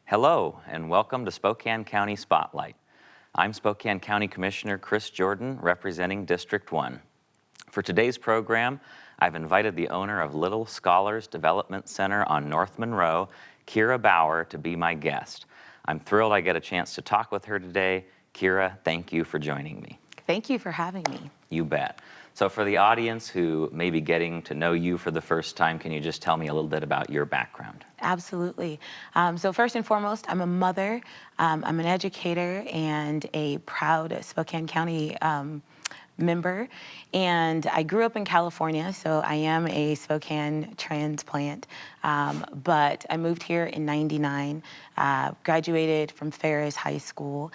Hello, and welcome to Spokane County Spotlight. I'm Spokane County Commissioner Chris Jordan, representing District 1. For today's program, I've invited the owner of Little Scholars Development Center on North Monroe, Kerra Bauer, to be my guest. I'm thrilled I get a chance to talk with her today. Kerra, thank you for joining me. Thank you for having me. You bet. So for the audience who may be getting to know you for the first time, can you just tell me a little bit about your background? Absolutely. So first and foremost, I'm a mother, I'm an educator, and a proud Spokane County member. And I grew up in California, so I am a Spokane transplant. But I moved here in '99, graduated from Ferris High School.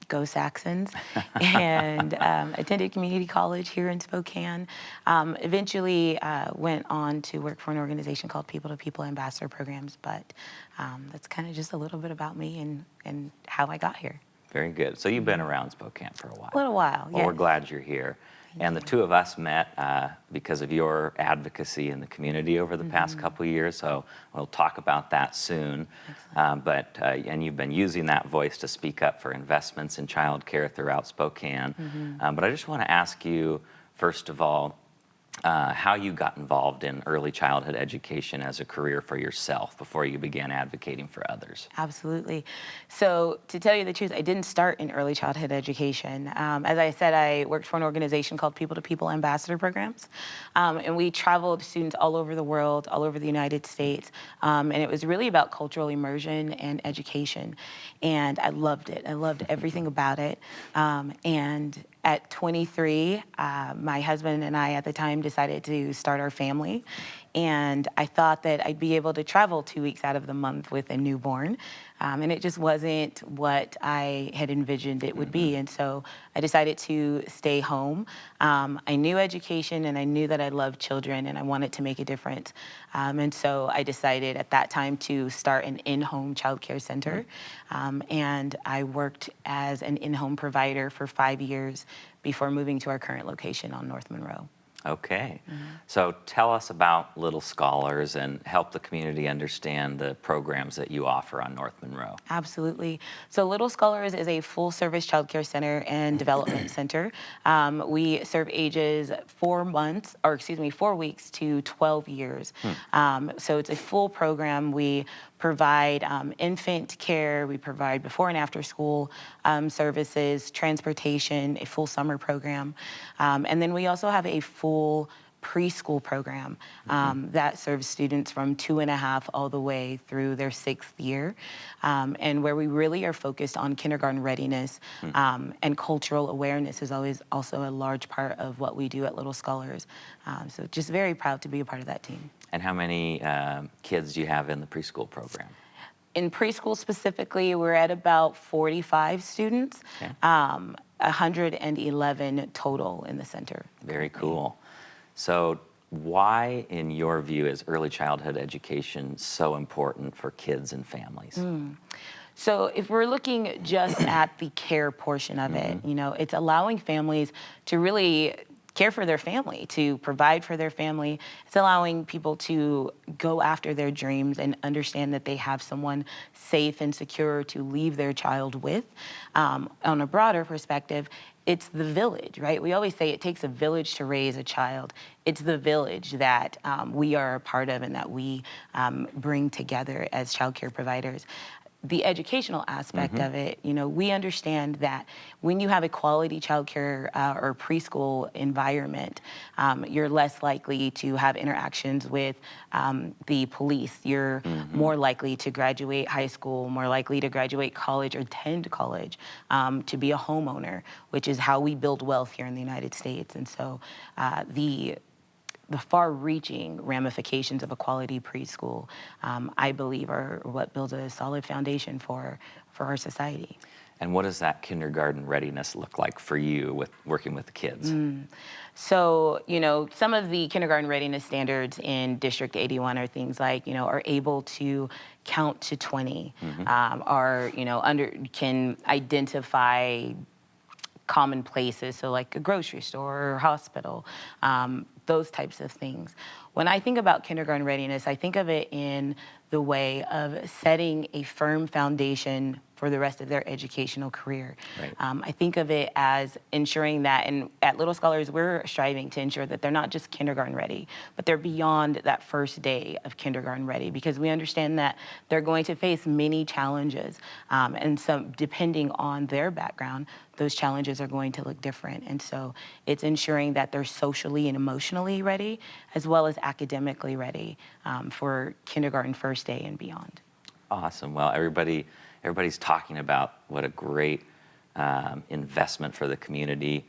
Go Saxons, and attended community college here in Spokane. Eventually went on to work for an organization called People to People Ambassador Programs, but that's kind of just a little bit about me and how I got here. Very good. So you've been around Spokane for a while. A little while, Well, yes. we're glad you're here. And the two of us met because of your advocacy in the community over the past couple of years, so we'll talk about that soon. And you've been using that voice to speak up for investments in childcare throughout Spokane. But I just want to ask you, first of all, how you got involved in early childhood education as a career for yourself before you began advocating for others. Absolutely. So to tell you the truth, I didn't start in early childhood education. As I said, I worked for an organization called People to People Ambassador Programs. And we traveled students all over the world, all over the United States. And it was really about cultural immersion and education. And I loved it. I loved everything about it. And at 23, my husband and I at the time decided to start our family. And I thought that I'd be able to travel 2 weeks out of the month with a newborn. And it just wasn't what I had envisioned it would be. And so I decided to stay home. I knew education and I knew that I loved children and I wanted to make a difference. And so I decided at that time to start an in-home childcare center. And I worked as an in-home provider for 5 years before moving to our current location on North Monroe. Okay. So tell us about Little Scholars and help the community understand the programs that you offer on North Monroe. Absolutely. So Little Scholars is a full-service childcare center and development center. We serve ages 4 weeks to 12 years. So it's a full program. We provide infant care, we provide before and after school services, transportation, a full summer program. And then we also have a full preschool program that serves students from 2.5 all the way through their 6th year, and where we really are focused on kindergarten readiness, and cultural awareness is always also a large part of what we do at Little Scholars. So just very proud to be a part of that team. And how many kids do you have in the preschool program? In preschool specifically, we're at about 45 students, Okay. 111 total in the center. Very cool. So why, in your view, is early childhood education so important for kids and families? So if we're looking just at the care portion of it, it's allowing families to really care for their family, to provide for their family. It's allowing people to go after their dreams and understand that they have someone safe and secure to leave their child with. On a broader perspective, it's the village, right? We always say it takes a village to raise a child. It's the village that we are a part of and that we bring together as childcare providers. The educational aspect of it, we understand that when you have a quality childcare or preschool environment, you're less likely to have interactions with the police. You're more likely to graduate high school, more likely to graduate college or attend college, to be a homeowner, which is how we build wealth here in the United States. And so the far-reaching ramifications of a quality preschool, I believe, are what builds a solid foundation for our society. And what does that kindergarten readiness look like for you with working with the kids? So, some of the kindergarten readiness standards in District 81 are things like, are able to count to 20, can identify common places, so like a grocery store or hospital, those types of things. When I think about kindergarten readiness, I think of it in the way of setting a firm foundation for the rest of their educational career. Right. I think of it as ensuring that, and at Little Scholars, we're striving to ensure that they're not just kindergarten ready, but they're beyond that first day of kindergarten ready, because we understand that they're going to face many challenges. And so depending on their background, those challenges are going to look different. And so it's ensuring that they're socially and emotionally ready, as well as academically ready for kindergarten first day and beyond. Awesome. Well, everybody's talking about what a great investment for the community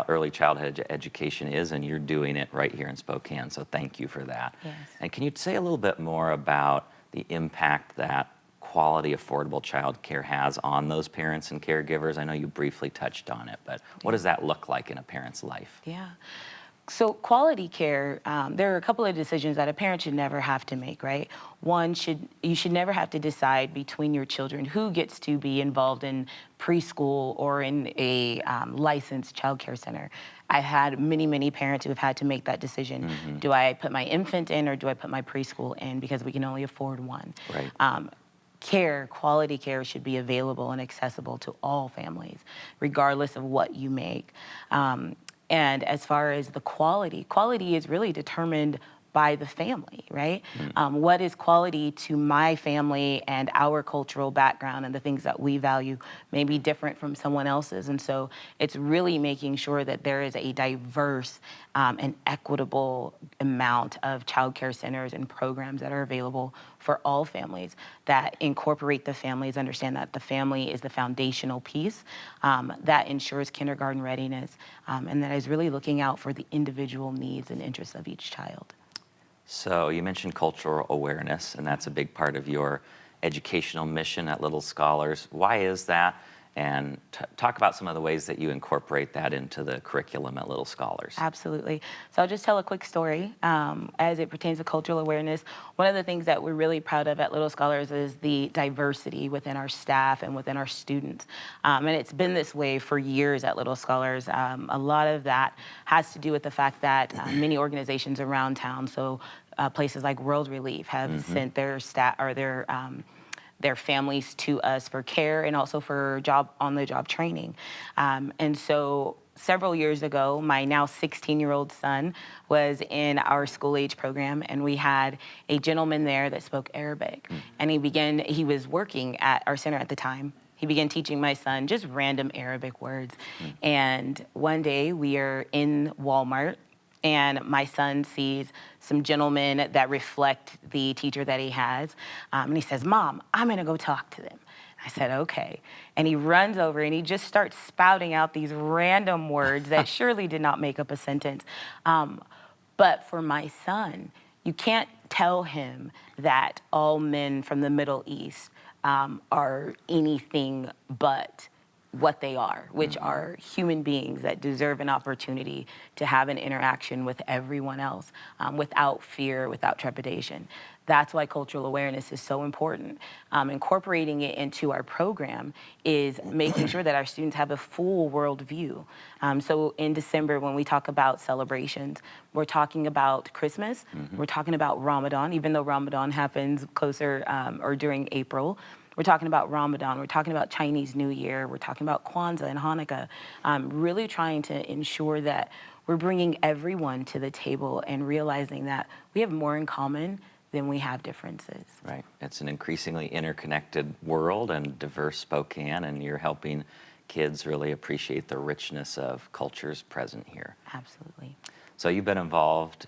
early childhood education is, and you're doing it right here in Spokane. So thank you for that. Yes. And can you say a little bit more about the impact that quality, affordable childcare has on those parents and caregivers? I know you briefly touched on it, but what does that look like in a parent's life? Yeah. So quality care, there are a couple of decisions that a parent should never have to make, right? One, you should never have to decide between your children who gets to be involved in preschool or in a licensed child care center. I've had many, many parents who have had to make that decision. Mm-hmm. Do I put my infant in or do I put my preschool in, because we can only afford one? Right. Quality care should be available and accessible to all families, regardless of what you make. And as far as the quality is really determined by the family, right? What is quality to my family and our cultural background and the things that we value may be different from someone else's. And so it's really making sure that there is a diverse and equitable amount of child care centers and programs that are available for all families, that incorporate the families, understand that the family is the foundational piece that ensures kindergarten readiness, and that is really looking out for the individual needs and interests of each child. So you mentioned cultural awareness, and that's a big part of your educational mission at Little Scholars. Why is that? And talk about some of the ways that you incorporate that into the curriculum at Little Scholars. Absolutely. So I'll just tell a quick story as it pertains to cultural awareness. One of the things that we're really proud of at Little Scholars is the diversity within our staff and within our students. And it's been this way for years at Little Scholars. A lot of that has to do with the fact that many organizations around town, so places like World Relief, have sent their staff or their families to us for care and also for on-the-job training. And so several years ago, my now 16-year-old son was in our school-age program, and we had a gentleman there that spoke Arabic. And he was working at our center at the time. He began teaching my son just random Arabic words. And one day we are in Walmart, and my son sees some gentlemen that reflect the teacher that he has. And he says, "Mom, I'm gonna go talk to them." I said, "Okay." And he runs over and he just starts spouting out these random words that surely did not make up a sentence. But for my son, you can't tell him that all men from the Middle East are anything but what they are, which are human beings that deserve an opportunity to have an interaction with everyone else without fear, without trepidation. That's why cultural awareness is so important. Incorporating it into our program is making sure that our students have a full world view. So in December, when we talk about celebrations, we're talking about Christmas, we're talking about Ramadan, even though Ramadan happens closer or during April. We're talking about Ramadan, we're talking about Chinese New Year, we're talking about Kwanzaa and Hanukkah, really trying to ensure that we're bringing everyone to the table and realizing that we have more in common than we have differences. Right. It's an increasingly interconnected world and diverse Spokane, and you're helping kids really appreciate the richness of cultures present here. Absolutely. So you've been involved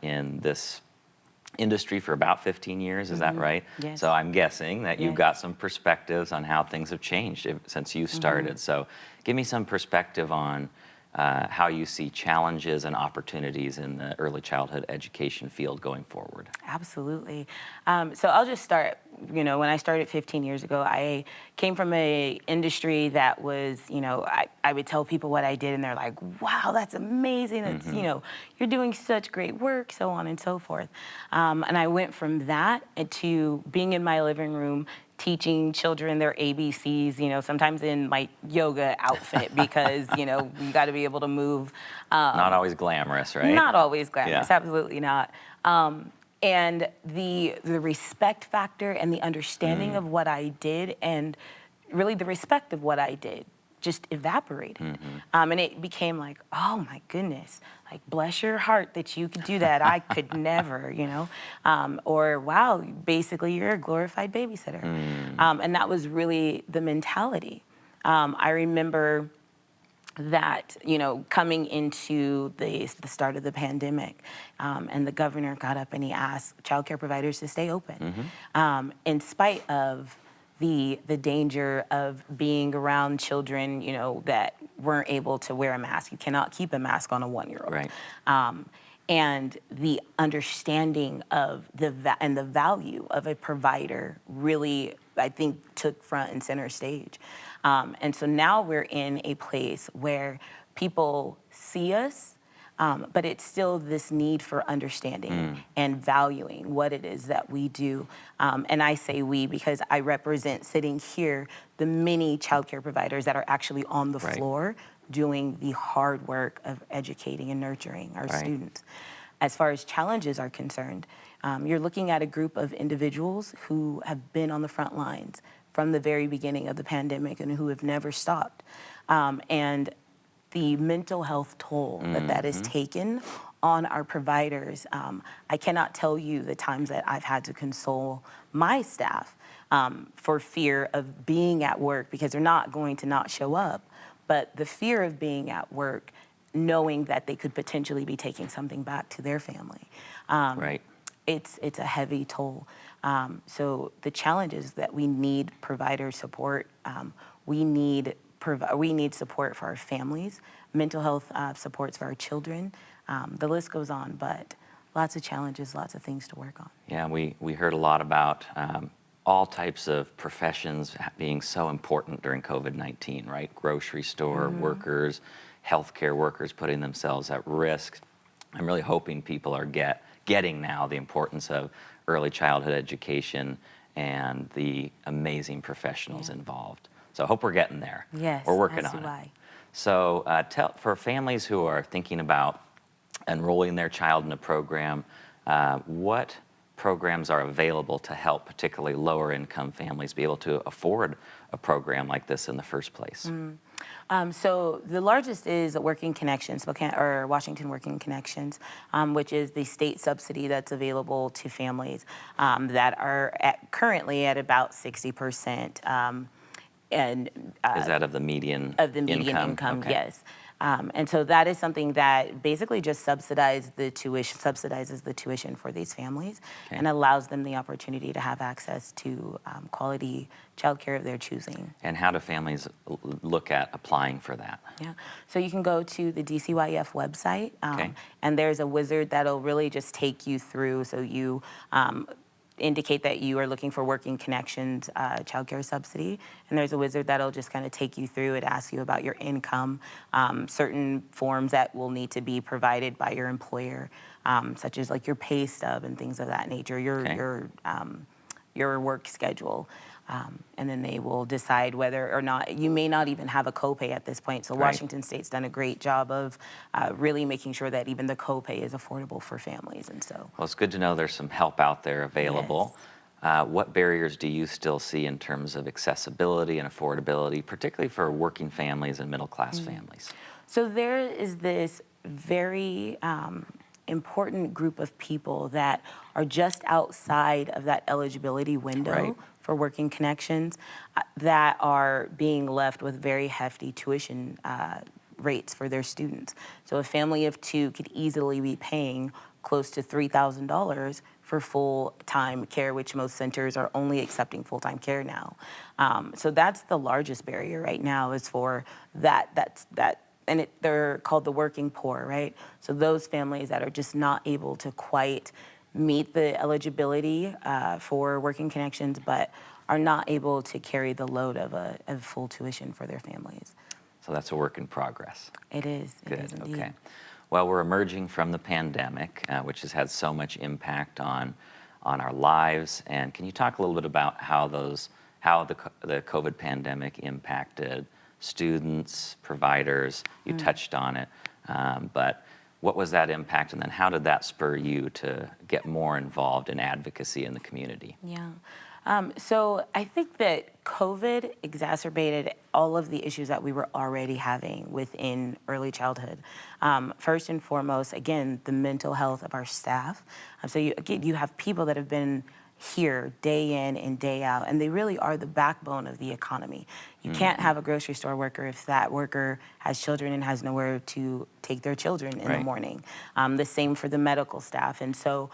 in this industry for about 15 years, is that right? Yes. So I'm guessing that you've Yes. got some perspectives on how things have changed since you started. So give me some perspective on how you see challenges and opportunities in the early childhood education field going forward. Absolutely. So I'll just start, when I started 15 years ago, I came from a industry that was, I would tell people what I did and they're like, "Wow, that's amazing. That's, you're doing such great work," so on and so forth. And I went from that to being in my living room, teaching children their ABCs, sometimes in my yoga outfit because, you got to be able to move. Not always glamorous, right? Not always glamorous, Yeah. absolutely not. And the respect factor and the understanding of what I did, and really the respect of what I did, just evaporated. And it became like, oh my goodness, like bless your heart that you could do that. I could never, you know? Or wow, basically you're a glorified babysitter. And that was really the mentality. I remember that, you know, coming into the start of the pandemic, and the governor got up and he asked childcare providers to stay open, in spite of the danger of being around children, you know, that weren't able to wear a mask. You cannot keep a mask on a 1-year-old. Right. And the understanding of the value of a provider really, I think, took front and center stage. And so now we're in a place where people see us, but it's still this need for understanding and valuing what it is that we do. And I say we because I represent, sitting here, the many childcare providers that are actually on the floor doing the hard work of educating and nurturing our students. As far as challenges are concerned, you're looking at a group of individuals who have been on the front lines from the very beginning of the pandemic and who have never stopped. And the mental health toll that is taken on our providers, I cannot tell you the times that I've had to console my staff for fear of being at work, because they're not going to not show up, but the fear of being at work, knowing that they could potentially be taking something back to their family. It's a heavy toll. So the challenge is that we need provider support. We need support for our families, mental health supports for our children. The list goes on, but lots of challenges, lots of things to work on. Yeah, we heard a lot about all types of professions being so important during COVID-19, right? Grocery store workers, healthcare workers putting themselves at risk. I'm really hoping people are getting now the importance of early childhood education and the amazing professionals involved. So I hope we're getting there. Yes, we're working as on do it. I. So for families who are thinking about enrolling their child in a program, what programs are available to help particularly lower income families be able to afford a program like this in the first place? So the largest is Working Connections, Spokane, or Washington Working Connections, which is the state subsidy that's available to families that are currently at about 60%. And Is that of the median income? Okay. Yes. And so that is something that basically just subsidizes the tuition for these families and allows them the opportunity to have access to quality childcare of their choosing. And how do families look at applying for that? Yeah, so you can go to the DCYF website, and there's a wizard that'll really just take you through. So you indicate that you are looking for Working Connections childcare subsidy, and there's a wizard that'll just kind of take you through it, ask you about your income, certain forms that will need to be provided by your employer, such as like your pay stub and things of that nature, your work schedule. And then they will decide whether or not, you may not even have a copay at this point. So Washington State's done a great job of really making sure that even the copay is affordable for families. And so, well, it's good to know there's some help out there available. What barriers do you still see in terms of accessibility and affordability, particularly for working families and middle-class families? So there is this very important group of people that are just outside of that eligibility window for Working Connections that are being left with very hefty tuition rates for their students. So a family of two could easily be paying close to $3,000 for full-time care, which most centers are only accepting full-time care now. So that's the largest barrier right now, is for that. And they're called the working poor, right? So those families that are just not able to quite meet the eligibility for Working Connections, but are not able to carry the load of a full tuition for their families. So that's a work in progress. It is. Good. It is indeed. Okay. Well, we're emerging from the pandemic, which has had so much impact on our lives. And can you talk a little bit about how the COVID pandemic impacted students, providers? You touched on it, but what was that impact, and then how did that spur you to get more involved in advocacy in the community? Yeah. So I think that COVID exacerbated all of the issues that we were already having within early childhood. First and foremost, again, the mental health of our staff. You have people that have been here day in and day out, and they really are the backbone of the economy. You can't have a grocery store worker if that worker has children and has nowhere to take their children in the morning. The same for the medical staff. And so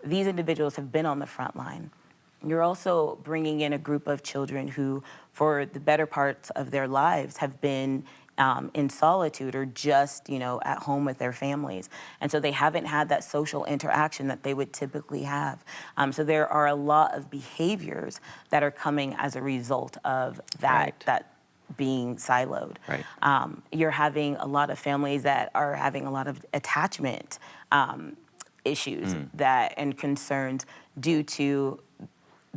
these individuals have been on the front line. You're also bringing in a group of children who, for the better parts of their lives, have been in solitude or just, at home with their families. And so they haven't had that social interaction that they would typically have. So there are a lot of behaviors that are coming as a result of that being siloed. Right. You're having a lot of families that are having a lot of attachment issues and concerns due to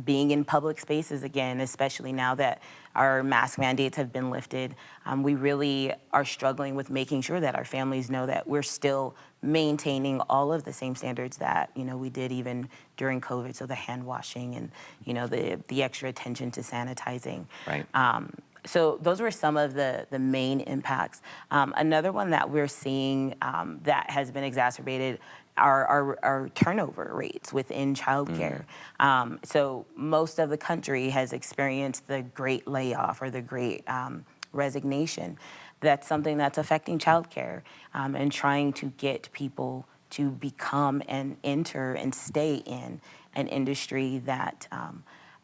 being in public spaces again, especially now that our mask mandates have been lifted. We really are struggling with making sure that our families know that we're still maintaining all of the same standards that we did even during COVID. So the hand washing and the extra attention to sanitizing. Right. So those were some of the main impacts. Another one that we're seeing that has been exacerbated our turnover rates within childcare. So most of the country has experienced the great layoff or the great resignation. That's something that's affecting childcare and trying to get people to become and enter and stay in an industry that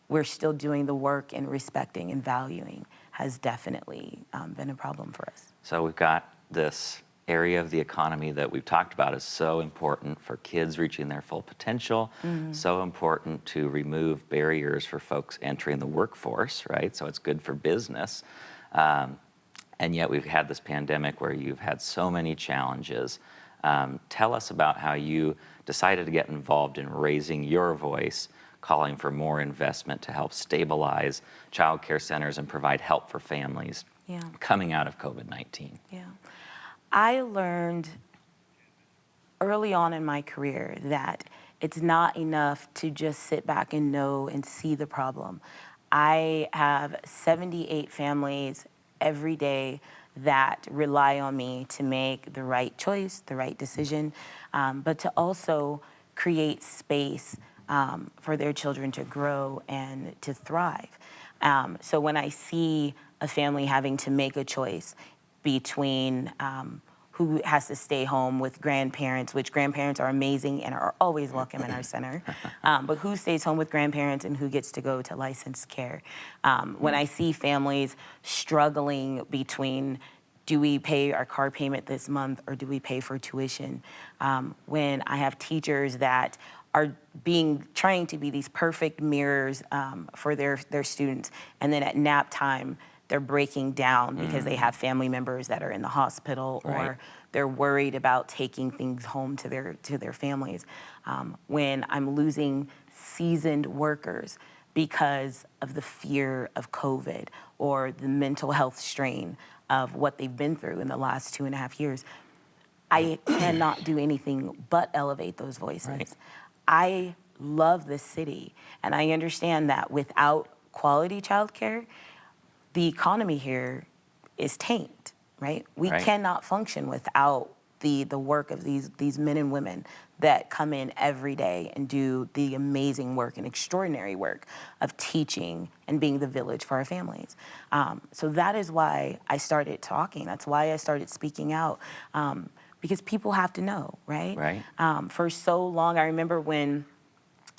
we're still doing the work and respecting and valuing has definitely been a problem for us. So we've got this area of the economy that we've talked about is so important for kids reaching their full potential, so important to remove barriers for folks entering the workforce, right? So it's good for business. And yet we've had this pandemic where you've had so many challenges. Tell us about how you decided to get involved in raising your voice, calling for more investment to help stabilize child care centers and provide help for families coming out of COVID-19. Yeah. I learned early on in my career that it's not enough to just sit back and know and see the problem. I have 78 families every day that rely on me to make the right choice, the right decision, but to also create space for their children to grow and to thrive. So when I see a family having to make a choice between who has to stay home with grandparents, which grandparents are amazing and are always welcome in our center, but who stays home with grandparents and who gets to go to licensed care. When I see families struggling between, do we pay our car payment this month or do we pay for tuition? When I have teachers that are trying to be these perfect mirrors for their students, and then at nap time, they're breaking down because they have family members that are in the hospital or they're worried about taking things home to their families. When I'm losing seasoned workers because of the fear of COVID or the mental health strain of what they've been through in the last 2.5 years, I cannot do anything but elevate those voices. Right. I love this city, and I understand that without quality childcare, the economy here is tanked, right? We cannot function without the work of these men and women that come in every day and do the amazing work and extraordinary work of teaching and being the village for our families. So that is why I started talking. That's why I started speaking out, because people have to know, right? Right. For so long, I remember when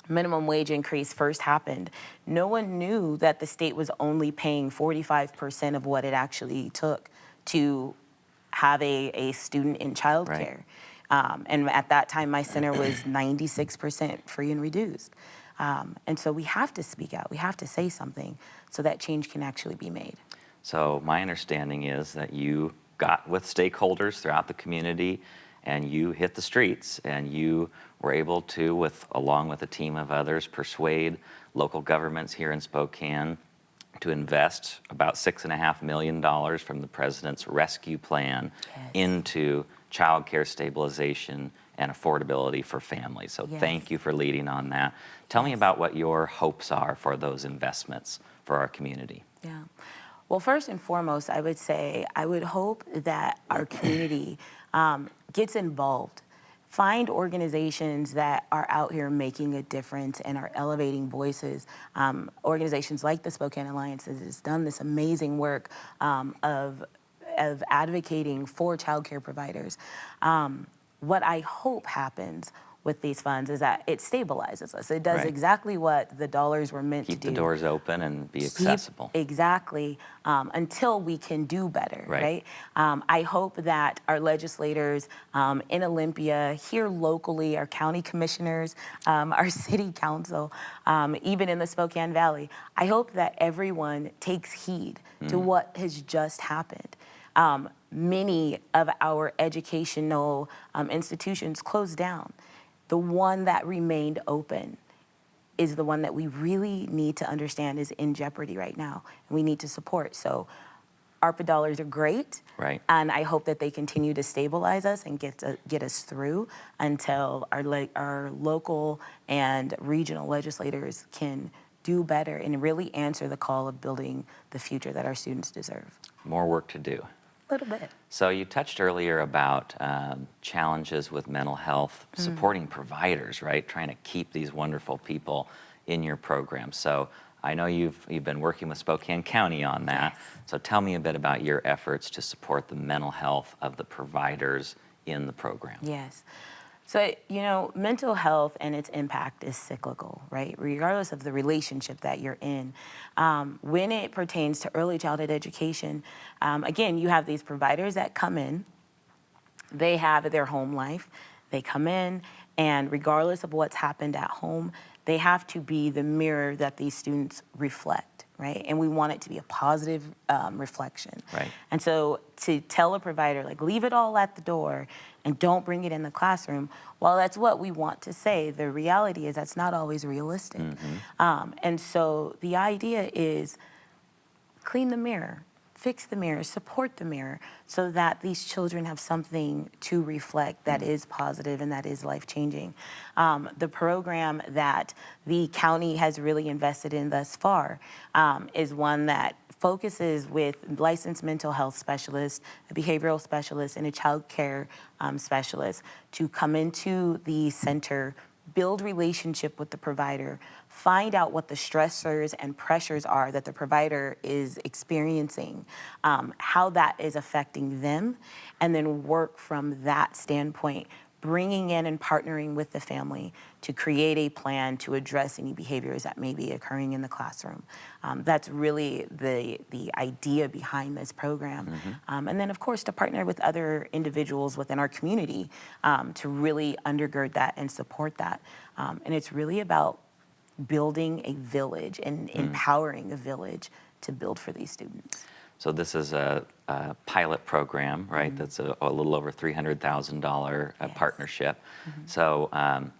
minimum wage increase first happened, no one knew that the state was only paying 45% of what it actually took to have a student in childcare. And at that time, my center was 96% free and reduced. And so we have to speak out. We have to say something so that change can actually be made. So my understanding is that you got with stakeholders throughout the community and you hit the streets and you were able to, along with a team of others, persuade local governments here in Spokane to invest about $6.5 million from the president's rescue plan into childcare stabilization and affordability for families. So Yes. thank you for leading on that. Tell me Yes. about what your hopes are for those investments for our community. Yeah. Well, first and foremost, I would say I would hope that our community gets involved. Find organizations that are out here making a difference and are elevating voices. Organizations like the Spokane Alliance that has done this amazing work of advocating for childcare providers. What I hope happens with these funds is that it stabilizes us. It does Right. exactly what the dollars were meant Keep to the do. doors open and be Keep- accessible. Exactly, until we can do better, Right. right? I hope that our legislators in Olympia, here locally, our county commissioners, our city council, even in the Spokane Valley, I hope that everyone takes heed to what has just happened. Many of our educational institutions closed down. The one that remained open is the one that we really need to understand is in jeopardy right now, and we need to support. So ARPA dollars are great, Right. and I hope that they continue to stabilize us and get us through until our local and regional legislators can do better and really answer the call of building the future that our students deserve. More work to do. A little bit. So you touched earlier about challenges with mental health, supporting providers, right? Trying to keep these wonderful people in your program. So I know you've been working with Spokane County on that. Yes. So tell me a bit about your efforts to support the mental health of the providers in the program. Yes. So, mental health and its impact is cyclical, right? Regardless of the relationship that you're in. When it pertains to early childhood education, again, you have these providers that come in, they have their home life, they come in, and regardless of what's happened at home, they have to be the mirror that these students reflect, right? And we want it to be a positive reflection. Right. And so to tell a provider, like, leave it all at the door and don't bring it in the classroom, well, that's what we want to say. The reality is that's not always realistic. And so the idea is clean the mirror, fix the mirror, support the mirror, so that these children have something to reflect that is positive and that is life-changing. The program that the county has really invested in thus far is one that focuses with licensed mental health specialists, a behavioral specialist, and a child care specialist to come into the center, build relationship with the provider, find out what the stressors and pressures are that the provider is experiencing, how that is affecting them, and then work from that standpoint, bringing in and partnering with the family to create a plan to address any behaviors that may be occurring in the classroom. That's really the idea behind this program. And then, of course, to partner with other individuals within our community to really undergird that and support that. And it's really about building a village and empowering a village to build for these students. So this is a pilot program, right? That's a little over $300,000 Yes. partnership. So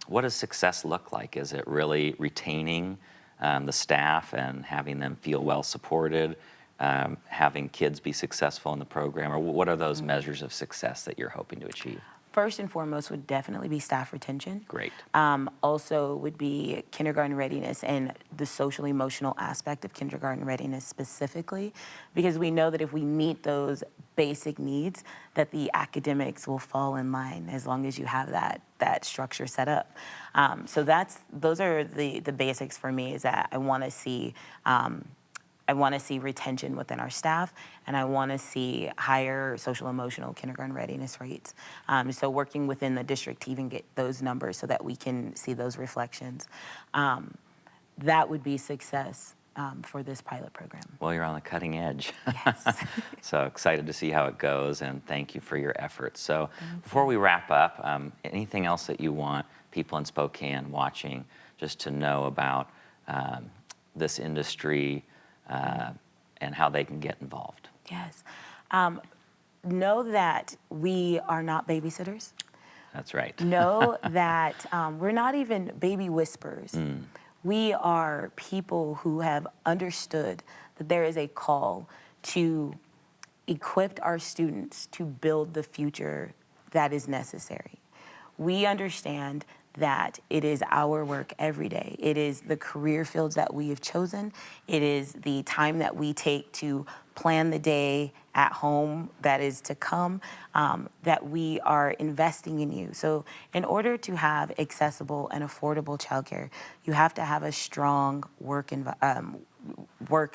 what does success look like? Is it really retaining the staff and having them feel well supported, having kids be successful in the program, or what are those measures of success that you're hoping to achieve? First and foremost would definitely be staff retention. Great. Also would be kindergarten readiness and the social emotional aspect of kindergarten readiness specifically, because we know that if we meet those basic needs, that the academics will fall in line as long as you have that structure set up. So those are the basics for me, is that I want to see retention within our staff, and I want to see higher social emotional kindergarten readiness rates. So working within the district to even get those numbers so that we can see those reflections. That would be success for this pilot program. Well, you're on the cutting edge. Yes. So excited to see how it goes, and thank you for your efforts. So before we wrap up, anything else that you want people in Spokane watching just to know about this industry, and how they can get involved? Yes. Know that we are not babysitters. That's right. Know that we're not even baby whisperers. We are people who have understood that there is a call to equip our students to build the future that is necessary. We understand that it is our work every day. It is the career fields that we have chosen. It is the time that we take to plan the day at home that is to come, that we are investing in you. So in order to have accessible and affordable childcare, you have to have a strong work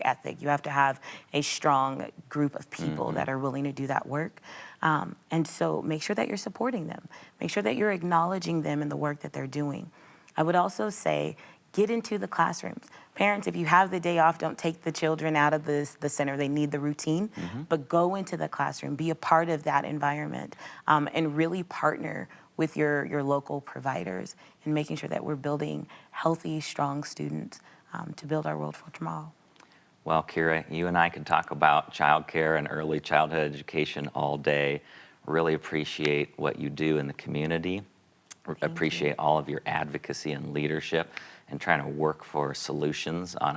ethic. You have to have a strong group of people that are willing to do that work. And so make sure that you're supporting them. Make sure that you're acknowledging them in the work that they're doing. I would also say, get into the classrooms. Parents, if you have the day off, don't take the children out of the center. They need the routine, but go into the classroom, be a part of that environment, and really partner with your local providers in making sure that we're building healthy, strong students to build our world for tomorrow. Well, Kerra, you and I could talk about childcare and early childhood education all day. Really appreciate what you do in the community. Appreciate all of your advocacy and leadership and trying to work for solutions on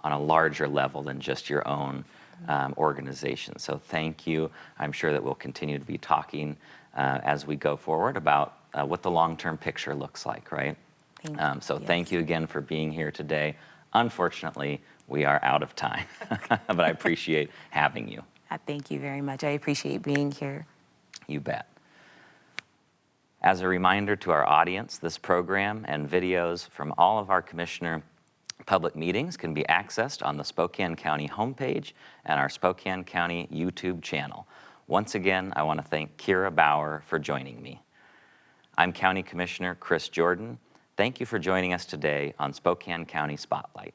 a larger level than just your own organization. So thank you. I'm sure that we'll continue to be talking as we go forward about what the long-term picture looks like, right? Thank you again for being here today. Unfortunately, we are out of time, but I appreciate having you. Thank you very much. I appreciate being here. You bet. As a reminder to our audience, this program and videos from all of our Commissioner public meetings can be accessed on the Spokane County homepage and our Spokane County YouTube channel. Once again, I want to thank Kerra Bauer for joining me. I'm County Commissioner Chris Jordan. Thank you for joining us today on Spokane County Spotlight.